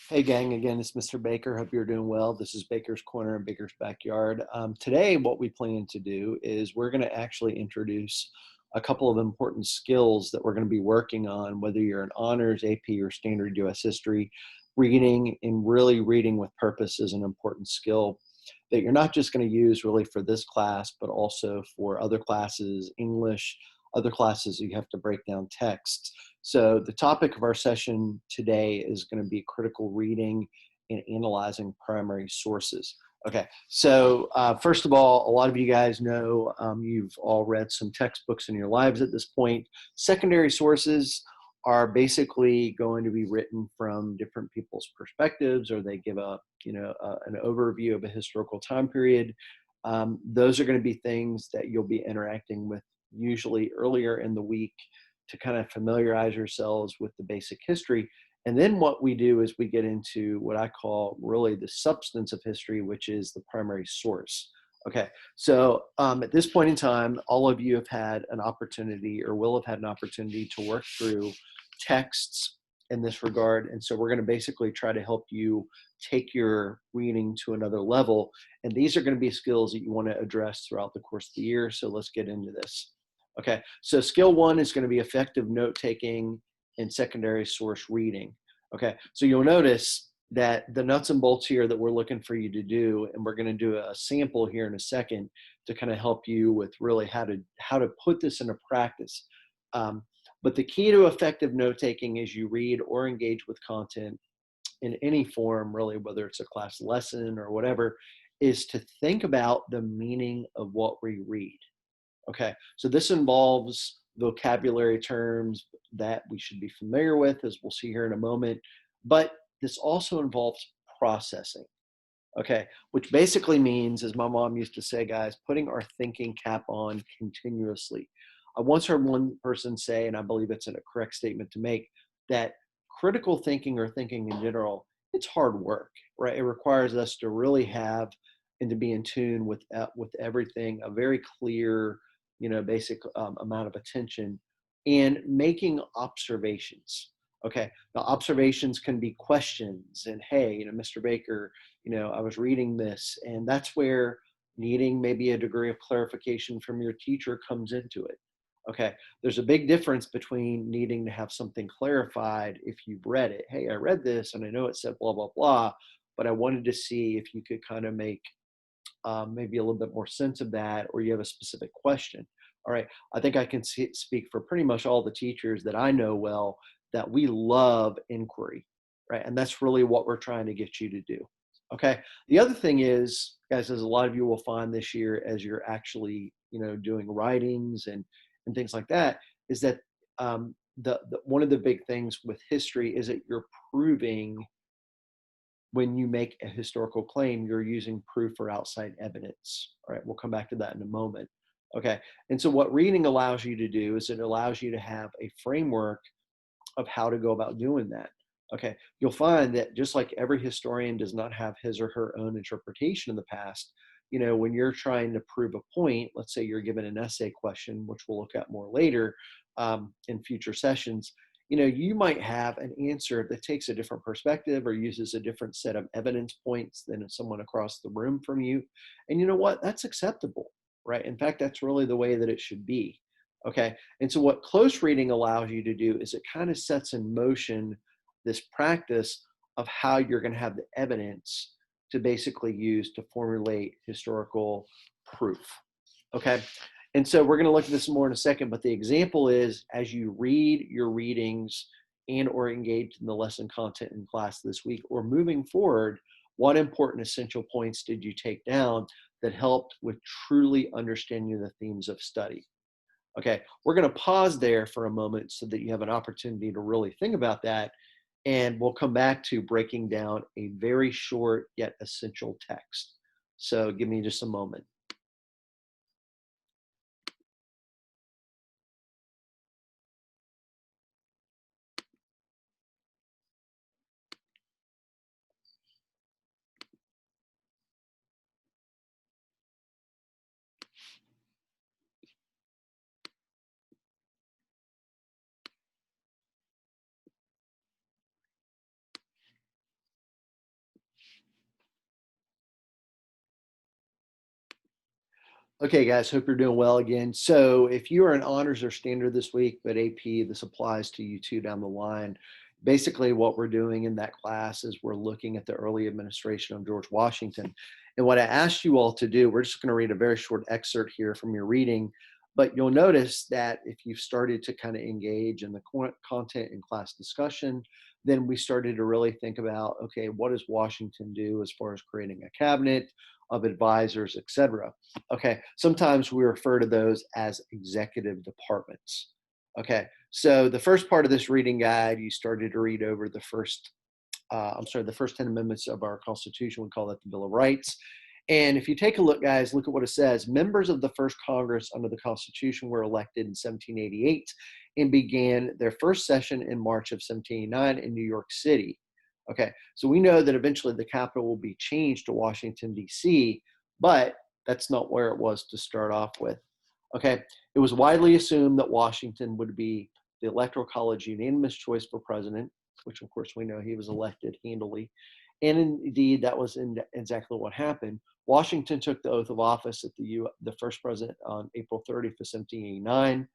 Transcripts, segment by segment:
Hey gang, again, it's Mr. Baker. Hope you're doing well. This is Baker's Corner in Baker's Backyard. Today, what we plan to do is we're going to actually introduce a couple of important skills that we're going to be working on, whether you're an honors, AP, or standard US history. Reading and really reading with purpose is an important skill that you're not just going to use really for this class, but also for other classes, English, other classes you have to break down texts. So the topic of our session today is going to be critical reading and analyzing primary sources. Okay, so first of all, a lot of you guys know you've all read some textbooks in your lives at this point. Secondary sources are basically going to be written from different people's perspectives, or they give an overview of a historical time period. Those are going to be things that you'll be interacting with usually earlier in the week to kind of familiarize yourselves with the basic history. And then what we do is we get into what I call really the substance of history, which is the primary source. Okay, so at this point in time, all of you have had an opportunity or will have had an opportunity to work through texts in this regard. And so we're going to basically try to help you take your reading to another level. And these are going to be skills that you want to address throughout the course of the year. So let's get into this. Okay, so skill one is going to be effective note taking and secondary source reading. Okay, so you'll notice that the nuts and bolts here that we're looking for you to do, and we're going to do a sample here in a second to kind of help you with really how to put this into practice. But the key to effective note taking as you read or engage with content in any form, really, whether it's a class lesson or whatever, is to think about the meaning of what we read. Okay, so this involves vocabulary terms that we should be familiar with, as we'll see here in a moment, but this also involves processing. Okay, which basically means, as my mom used to say, guys, putting our thinking cap on continuously. I once heard one person say, and I believe it's a correct statement to make, that critical thinking or thinking in general, it's hard work, right? It requires us to really have and to be in tune with everything, a very clear, basic amount of attention, and making observations. Okay, now observations can be questions, and hey, Mr. Baker, I was reading this, and that's where needing maybe a degree of clarification from your teacher comes into it. Okay, there's a big difference between needing to have something clarified if you've read it. Hey, I read this and I know it said blah, blah, blah, but I wanted to see if you could kind of make maybe a little bit more sense of that, or you have a specific question. All right, I think I can speak for pretty much all the teachers that I know well that we love inquiry, right? And that's really what we're trying to get you to do. Okay. The other thing is, guys, as a lot of you will find this year as you're actually, doing writings and things like that, is that the one of the big things with history is that you're proving when you make a historical claim, you're using proof or outside evidence. All right, we'll come back to that in a moment. Okay, and so what reading allows you to do is it allows you to have a framework of how to go about doing that. Okay, you'll find that just like every historian does not have his or her own interpretation of the past, when you're trying to prove a point, let's say you're given an essay question, which we'll look at more later in future sessions, you might have an answer that takes a different perspective or uses a different set of evidence points than someone across the room from you. And you know what? That's acceptable, right? In fact, that's really the way that it should be. Okay. And so what close reading allows you to do is it kind of sets in motion this practice of how you're going to have the evidence to basically use to formulate historical proof. Okay. And so we're going to look at this more in a second, but the example is as you read your readings and or engage in the lesson content in class this week or moving forward, what important essential points did you take down that helped with truly understanding the themes of study? Okay, we're going to pause there for a moment so that you have an opportunity to really think about that. And we'll come back to breaking down a very short yet essential text. So give me just a moment. Okay, guys, hope you're doing well again. So, if you are an honors or standard this week, but AP, this applies to you too down the line. Basically, what we're doing in that class is we're looking at the early administration of George Washington. And what I asked you all to do, we're just going to read a very short excerpt here from your reading, but you'll notice that if you've started to kind of engage in the content in class discussion, then we started to really think about, okay, what does Washington do as far as creating a cabinet of advisors, et cetera? Okay, sometimes we refer to those as executive departments. Okay, so the first part of this reading guide, you started to read over the first 10 amendments of our Constitution. We call that the Bill of Rights. And if you take a look, guys, look at what it says. Members of the first Congress under the Constitution were elected in 1788 and began their first session in March of 1789 in New York City. Okay, so we know that eventually the capital will be changed to Washington, D.C., but that's not where it was to start off with. Okay, it was widely assumed that Washington would be the Electoral College unanimous choice for president, which of course we know he was elected handily. And indeed, that was exactly what happened. Washington took the oath of office at the first president on April 30th of 1789.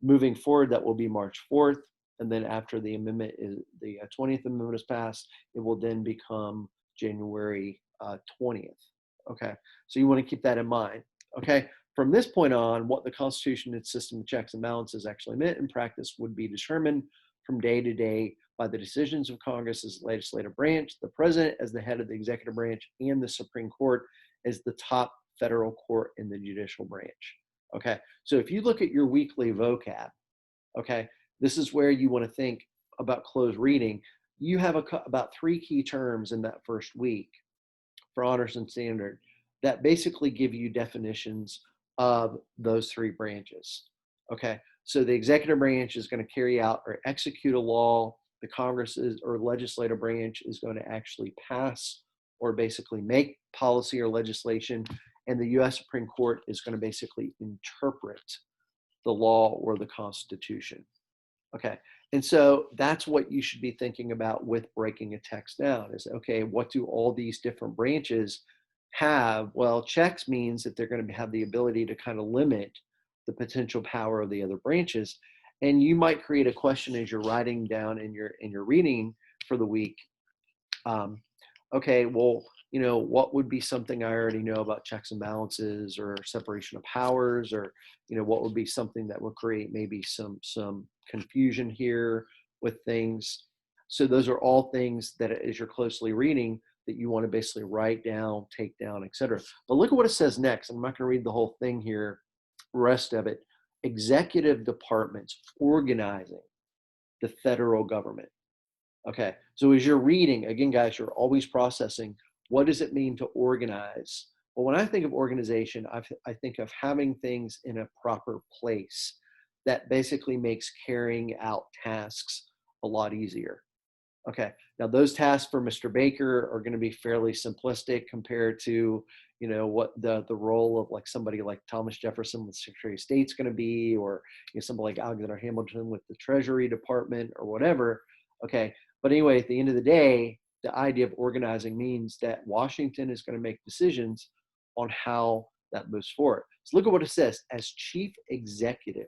Moving forward, that will be March 4th. And then after the 20th Amendment is passed, it will then become January 20th. Okay, so you want to keep that in mind. Okay, from this point on, what the Constitution and its system of checks and balances actually meant in practice would be determined from day to day by the decisions of Congress as the legislative branch, the president as the head of the executive branch, and the Supreme Court as the top federal court in the judicial branch. Okay, so if you look at your weekly vocab, okay, this is where you want to think about closed reading. You have about 3 key terms in that first week for honors and standard that basically give you definitions of those 3 branches. Okay, so the executive branch is going to carry out or execute a law. The Congress or legislative branch is going to actually pass or basically make policy or legislation, and the U.S. Supreme Court is going to basically interpret the law or the Constitution. Okay, and so that's what you should be thinking about with breaking a text down is, okay, what do all these different branches have? Well, checks means that they're going to have the ability to kind of limit the potential power of the other branches. And you might create a question as you're writing down in your reading for the week. Okay, well, what would be something I already know about checks and balances or separation of powers, or, what would be something that would create maybe some confusion here with things. So those are all things that as you're closely reading that you want to basically write down, take down, etc. But look at what it says next. I'm not going to read the whole thing here, rest of it. Executive departments organizing the federal government. Okay, so as you're reading, again, guys, you're always processing, what does it mean to organize? Well, when I think of organization, I think of having things in a proper place that basically makes carrying out tasks a lot easier. Okay, now those tasks for Mr. Baker are going to be fairly simplistic compared to, what the role of like somebody like Thomas Jefferson with Secretary of State's going to be, or somebody like Alexander Hamilton with the Treasury Department or whatever. Okay, but anyway, at the end of the day, the idea of organizing means that Washington is going to make decisions on how that moves forward. So look at what it says, as chief executive.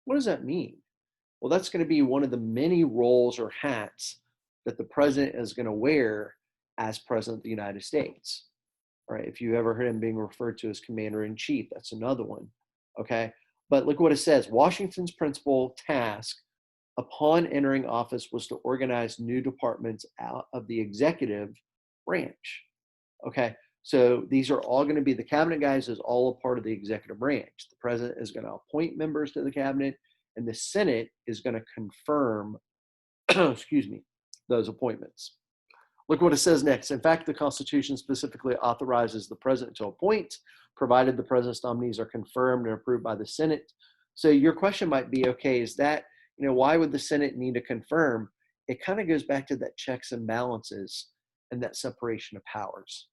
What does that mean? Well, that's going to be one of the many roles or hats that the president is going to wear as president of the United States. All right, if you ever heard him being referred to as commander in chief, that's another one. Okay, but look what it says. Washington's principal task upon entering office was to organize new departments out of the executive branch. Okay, so these are all going to be, the cabinet, guys, is all a part of the executive branch. The president is going to appoint members to the cabinet, and the Senate is going to confirm, excuse me, those appointments. Look what it says next. In fact, the Constitution specifically authorizes the president to appoint, provided the president's nominees are confirmed and approved by the Senate. So your question might be, okay, is that, why would the Senate need to confirm? It kind of goes back to that checks and balances and that separation of powers.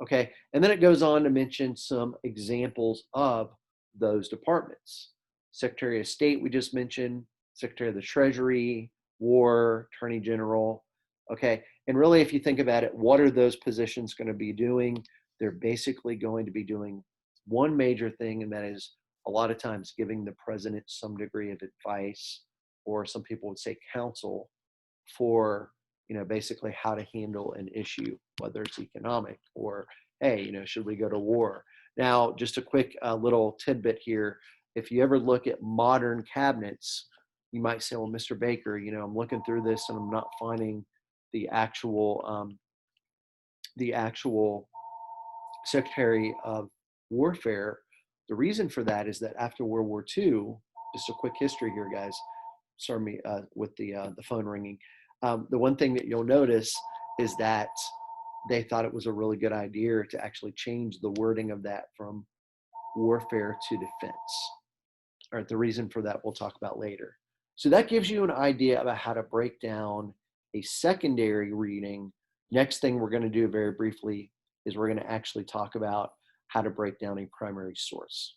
Okay, and then it goes on to mention some examples of those departments. Secretary of State, we just mentioned, Secretary of the Treasury, War, Attorney General. Okay, and really, if you think about it, what are those positions going to be doing? They're basically going to be doing one major thing, and that is a lot of times giving the president some degree of advice, or some people would say counsel, for basically how to handle an issue, whether it's economic or, hey, should we go to war? Now, just a quick little tidbit here. If you ever look at modern cabinets, you might say, well, Mr. Baker, I'm looking through this and I'm not finding the actual Secretary of Warfare. The reason for that is that after World War II, just a quick history here, guys. Sorry me with the phone ringing. The one thing that you'll notice is that they thought it was a really good idea to actually change the wording of that from warfare to defense. All right, the reason for that we'll talk about later. So that gives you an idea about how to break down a secondary reading. Next thing we're going to do very briefly is we're going to actually talk about how to break down a primary source.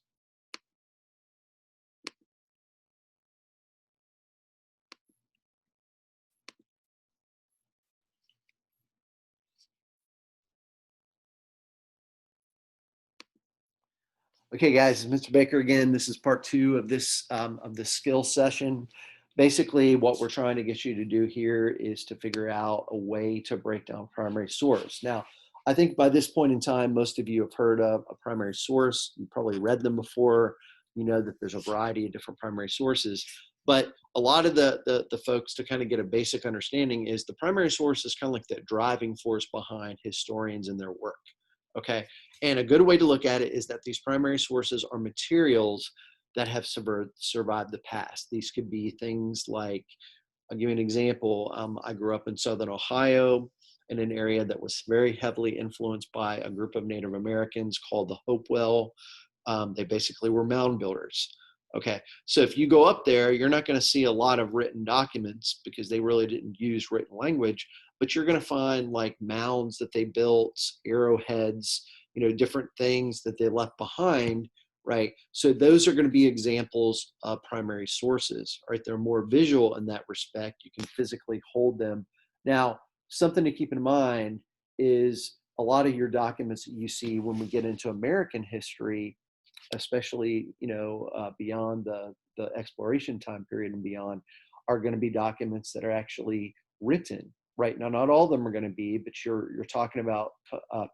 Okay, guys, Mr. Baker again. This is part 2 of this skill session. Basically, what we're trying to get you to do here is to figure out a way to break down primary source. Now, I think by this point in time, most of you have heard of a primary source. You probably read them before. You know that there's a variety of different primary sources. But a lot of the folks, to kind of get a basic understanding, is the primary source is kind of like the driving force behind historians and their work. Okay, and a good way to look at it is that these primary sources are materials that have survived the past. These could be things like, I'll give you an example. I grew up in Southern Ohio in an area that was very heavily influenced by a group of Native Americans called the Hopewell. They basically were mound builders. Okay, so if you go up there, you're not going to see a lot of written documents because they really didn't use written language, but you're going to find like mounds that they built, arrowheads, different things that they left behind, right? So those are going to be examples of primary sources, right? They're more visual in that respect. You can physically hold them. Now, something to keep in mind is a lot of your documents that you see when we get into American history, especially beyond the exploration time period and beyond, are going to be documents that are actually written. Right now, not all of them are going to be, but you're talking about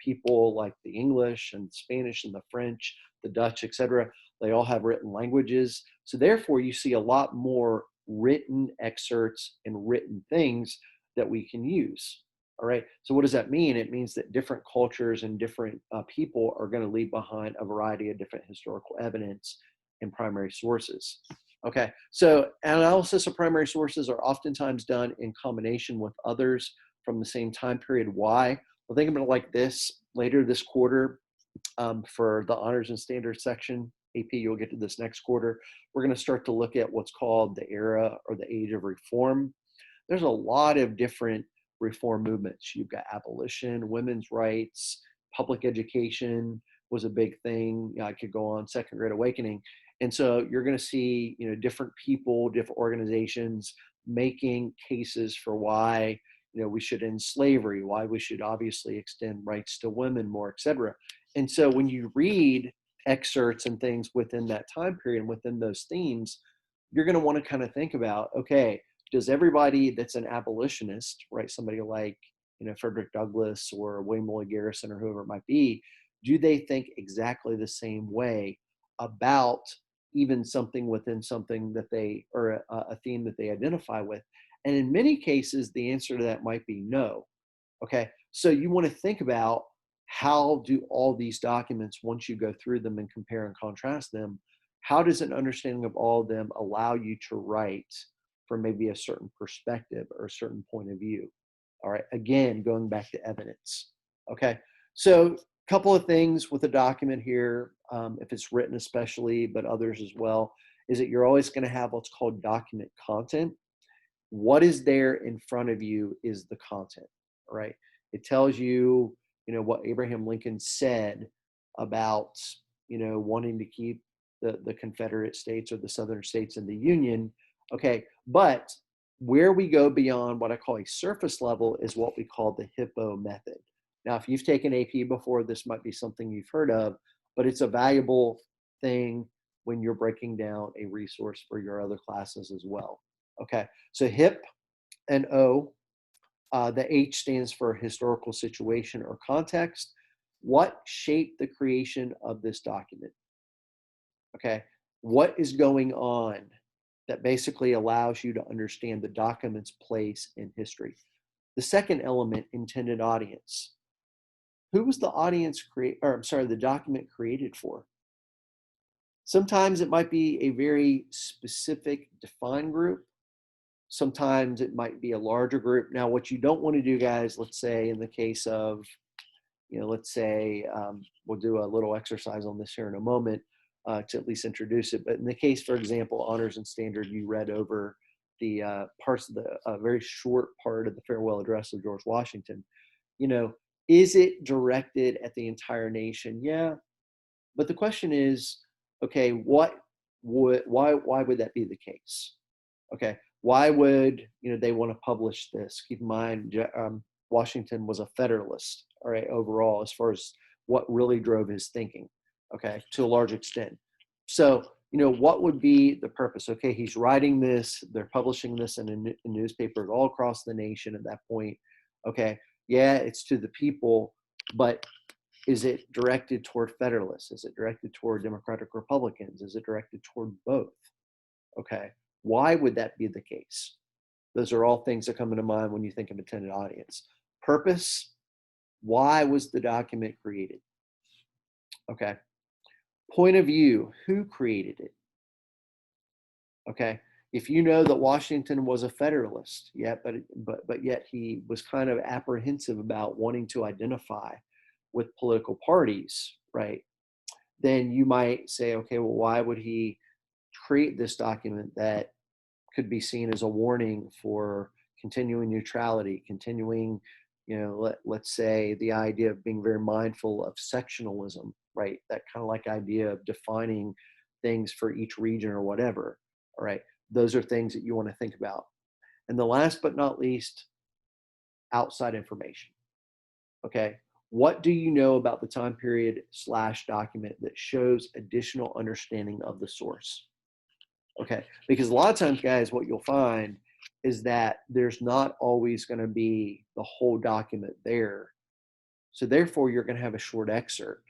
people like the English and Spanish and the French, the Dutch, etc. They all have written languages, so therefore you see a lot more written excerpts and written things that we can use. All right. So what does that mean? It means that different cultures and different people are going to leave behind a variety of different historical evidence and primary sources. Okay. So analysis of primary sources are oftentimes done in combination with others from the same time period. Why? Well, think about it like this. Later this quarter, for the honors and standards section, AP, you'll get to this next quarter, we're going to start to look at what's called the era or the age of reform. There's a lot of different reform movements. You've got abolition, women's rights, public education was a big thing. I could go on, Second Great Awakening. And so you're going to see, different people, different organizations making cases for why, we should end slavery, why we should obviously extend rights to women more, et cetera. And so when you read excerpts and things within that time period and within those themes, you're going to want to kind of think about, okay, does everybody that's an abolitionist, right, somebody like, Frederick Douglass or William Lloyd Garrison or whoever it might be, do they think exactly the same way about even something within something that they, or a theme that they identify with? And in many cases, the answer to that might be no. Okay, so you want to think about, how do all these documents, once you go through them and compare and contrast them, how does an understanding of all of them allow you to write from maybe a certain perspective or a certain point of view? All right, again, going back to evidence. Okay, so a couple of things with a document here, if it's written especially, but others as well, is that you're always going to have what's called document content. What is there in front of you is the content, right? It tells you, what Abraham Lincoln said about, wanting to keep the Confederate States or the Southern states in the Union. Okay, but where we go beyond what I call a surface level is what we call the Hippo method. Now, if you've taken AP before, this might be something you've heard of. but it's a valuable thing when you're breaking down a resource for your other classes as well. Okay, so HIP and O, the H stands for historical situation or context. What shaped the creation of this document? Okay, what is going on that basically allows you to understand the document's place in history? The second element, intended audience. Who was the audience the document created for? Sometimes it might be a very specific defined group. Sometimes it might be a larger group. Now, what you don't want to do, guys, let's say in the case of, let's say we'll do a little exercise on this here in a moment to at least introduce it. But in the case, for example, honors and standard, you read over the parts of the very short part of the farewell address of George Washington. Is it directed at the entire nation? Yeah. But the question is, okay, why would that be the case? Okay, why would they want to publish this? Keep in mind, Washington was a Federalist, all right, overall, as far as what really drove his thinking, okay, to a large extent. So, what would be the purpose? Okay, he's writing this, they're publishing this in newspapers all across the nation at that point. Okay, yeah, it's to the people, but is it directed toward Federalists? Is it directed toward Democratic Republicans? Is it directed toward both? Okay, why would that be the case? Those are all things that come into mind when you think of intended audience. Purpose, why was the document created? Okay. Point of view, who created it? Okay. If you know that Washington was a Federalist, but yet he was kind of apprehensive about wanting to identify with political parties, right? Then you might say, okay, well, why would he create this document that could be seen as a warning for continuing neutrality, continuing, let's say the idea of being very mindful of sectionalism, right? That kind of like idea of defining things for each region or whatever. All right. Those are things that you want to think about. And the last but not least, outside information. Okay. What do you know about the time period / document that shows additional understanding of the source? Okay, because a lot of times, guys, what you'll find is that there's not always going to be the whole document there. So therefore, you're going to have a short excerpt.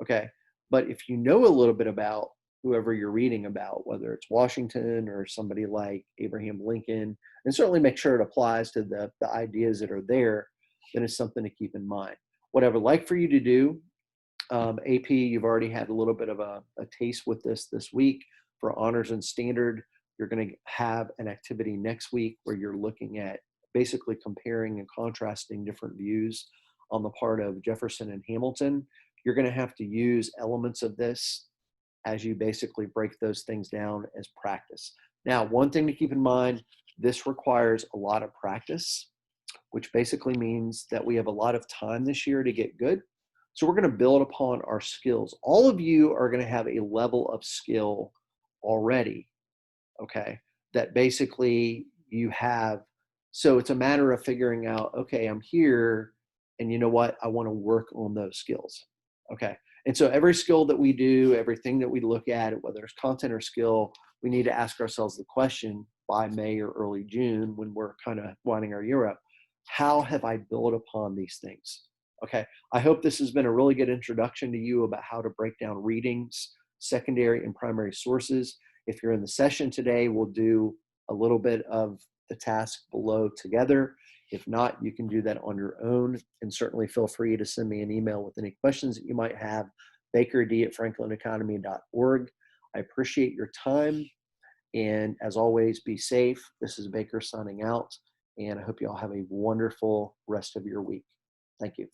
Okay, but if you know a little bit about whoever you're reading about, whether it's Washington or somebody like Abraham Lincoln, and certainly make sure it applies to the ideas that are there, then it's something to keep in mind. What I would like for you to do, AP, you've already had a little bit of a taste with this week. For honors and standard, you're going to have an activity next week where you're looking at basically comparing and contrasting different views on the part of Jefferson and Hamilton. You're going to have to use elements of this as you basically break those things down as practice. Now, one thing to keep in mind, this requires a lot of practice, which basically means that we have a lot of time this year to get good. So we're going to build upon our skills. All of you are going to have a level of skill already, okay, that basically you have. So it's a matter of figuring out, okay, I'm here, and you know what? I want to work on those skills, okay? And so every skill that we do, everything that we look at, whether it's content or skill, we need to ask ourselves the question by May or early June when we're kind of winding our year up, how have I built upon these things? Okay, I hope this has been a really good introduction to you about how to break down readings, secondary and primary sources. If you're in the session today, we'll do a little bit of the task below together. If not, you can do that on your own, and certainly feel free to send me an email with any questions that you might have, bakerd@franklinacademy.org. I appreciate your time, and as always, be safe. This is Baker signing out, and I hope you all have a wonderful rest of your week. Thank you.